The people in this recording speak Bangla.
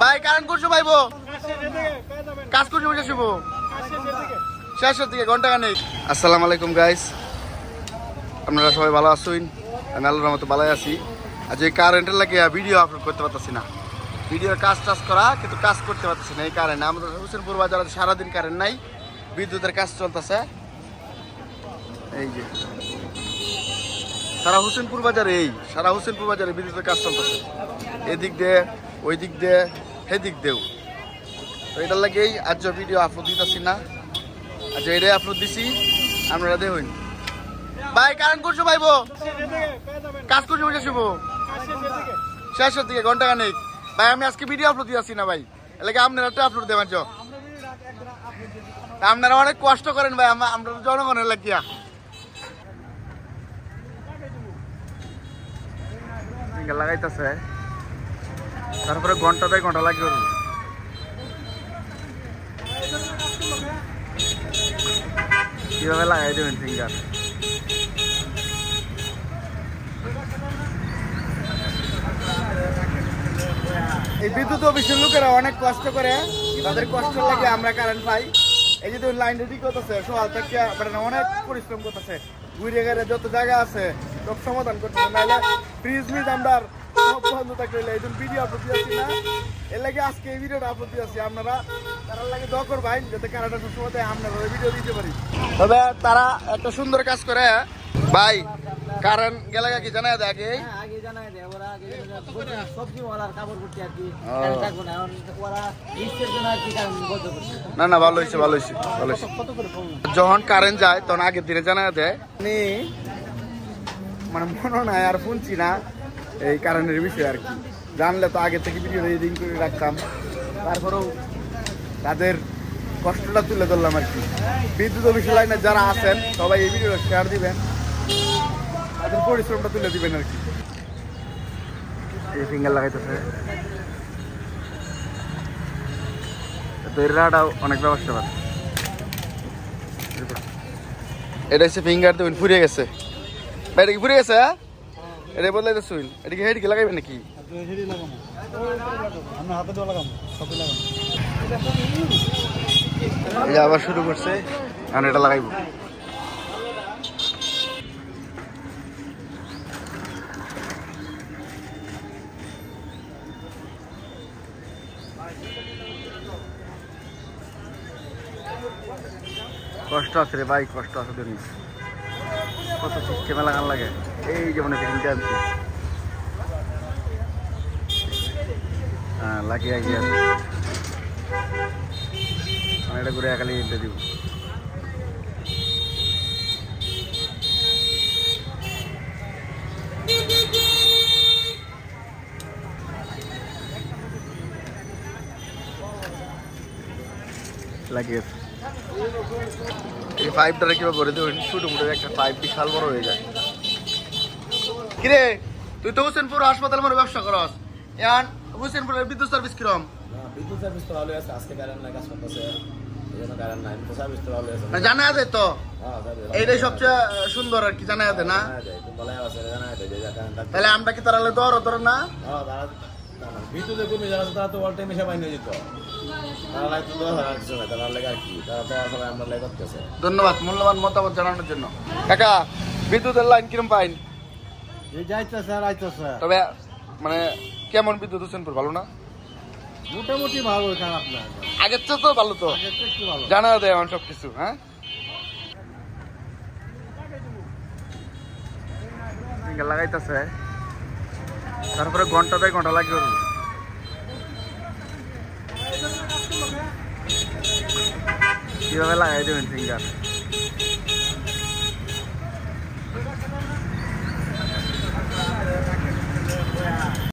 ভাই কারেন্ট করছো ভাইবো কাজ করছো বসে শুভ শেষের দিকে ঘন্টা খানেক। আসসালামু আলাইকুম গাইস, আপনারা সবাই ভালো আছেন? আমি আল্লাহর মতো ভালোই আছি। আজ এই কারেন্টের লাগে ভিডিও আপলোড করতে পারতেছি না, ভিডিওর কাজ করা কিন্তু কাজ করতে পারতেছি না এই কারেন্ট। আমাদের হোসেনপুর বাজারে সারাদিন কারেন্ট নাই, বিদ্যুতের কাজ চলতেছে। এই যে সারা হোসেনপুর বাজারে বিদ্যুতের কাজ চলতেছে, এদিক দিয়ে ওই দিক দিয়ে সেদিক দিয়েও। তো এটার লাগেই আজ ভিডিও আপলোড দিতেছি না, আজ এটাই আপলোড দিছি, আপনারা দেখুন। ভাই কারেন্ট করছো ভাইবো কাজ করছো বসে শুভ শেষের দিকে ঘন্টা খানেক। ভাই আমি আজকে ভিডিও আপলোড দিয়েছি না ভাই, এলাকা আপনারা একটা আপলোড দেবেন। আপনারা অনেক কষ্ট করেন ভাই, আমরা জনগণের লাগিয়া। লাগাইতেছে তারপরে ঘন্টা লাগে কিভাবে লাগাই দেবেন ফিঙ্গার। এই বিদ্যুৎ অফিসের লোকেরা অনেক কষ্ট করে, তাদের কষ্ট লাগে আমরা কারেন্ট পাই। এই যে লাইন রেডি করতেছে সকাল থেকে, অনেক পরিশ্রম করতেছে, ঘুরে গেলে যত জায়গা আছে সব সমাধান করতেছে। নাহলে ফ্রিজ মিজ আমরা সব বন্ধ থাকলে এই ভিডিও আপলোড দিয়েছি না, এর লাগে আজকে এই ভিডিওটা আপলোড দিয়েছি। আপনারা তারা লাগে দোয়া করবেন যাতে কারেন্টটা সবসময় আপনারা ভিডিও দিতে পারি। তবে তারা একটা সুন্দর কাজ করে ভাই। কারেন্ট গেলে কি জানাই দেয় আগে? না না ভালো হয়েছে। যখন কারেন্ট যায় তখন আগের দিনে জানা দেয়, মানে মনে নাই আর শুনছি না এই কারেন্টের বিষয়ে আর কি। জানলে তো আগে থেকে ভিডিও রেডিং করে রাখতাম, তারপরেও তাদের কষ্টটা তুলে ধরলাম আর কি। বিদ্যুৎ অফিস লাইনে যারা আছেন সবাই এই ভিডিওটা শেয়ার দিবেন, তাদের পরিশ্রমটা তুলে দিবেন আর কি। এই ফিঙ্গার লাগাইতেছে তৈরিটাও অনেক ব্যবস্থা পাচ্ছে। এটা হচ্ছে ফিঙ্গার দেবেন, ফুরিয়ে গেছে ভাই। এটা কি ফুরিয়ে গেছে? এটা বদলাইতে শুন, এটা কি হেডকে লাগাইবেন নাকি? আবার শুরু করছে, এখন এটা লাগাইব। কষ্ট আছে রে ভাই, কষ্ট আছে দিন, কত সিস্টেমে লাগান লাগে। এই যেমন ফিটিংটা আনছি, হ্যাঁ লাগিয়ে গিয়ে আছে, এটা ঘুরে একালি দিব। লাগিয়ে এই পাইপটা কিভাবে ভরে দেবেন, ছোট মোটো একটা পাইপ বিশাল বড় হয়ে যায়। কিরে তুই তো হোসেনপুর হাসপাতাল মানে ব্যবসা করস, এখন হোসেনপুরের বিদ্যুৎ সার্ভিস কিরম? বিদ্যুৎ সার্ভিস তো ভালো আছে, আজকে কারেন্ট নাই, কাজ করতেছে, এজন্য কারেন্ট নাই। তো সার্ভিস তো ভালো আছে, জানা আছে তো। এইটাই সবচেয়ে সুন্দর আর কি, জানা আছে না? তাহলে আমরা কি তারালে ধর না? বিদ্যুতের কর্মী যারা আছে তারা তো অল টাইম এসে বাইরে যেত, তারা লাগতো 10,000 কিছু না, তারা লেগে আর কি, তারা তো আসলে আমরা লেগে করতেছে। ধন্যবাদ মূল্যবান মতামত জানানোর জন্য। কাকা বিদ্যুতের লাইন কিরম পাইন? তবে মানে কেমন বিদ্যুৎ হোসেনপুর ভালো না? মোটামুটি ভালো, খারাপ না, আগের চেয়ে তো ভালো। তো জানা দেয় এখন সবকিছু। হ্যাঁ লাগাইতেছে তারপরে ঘন্টা লাগে কিভাবে লাগাই দেবেন ফিঙ্গার।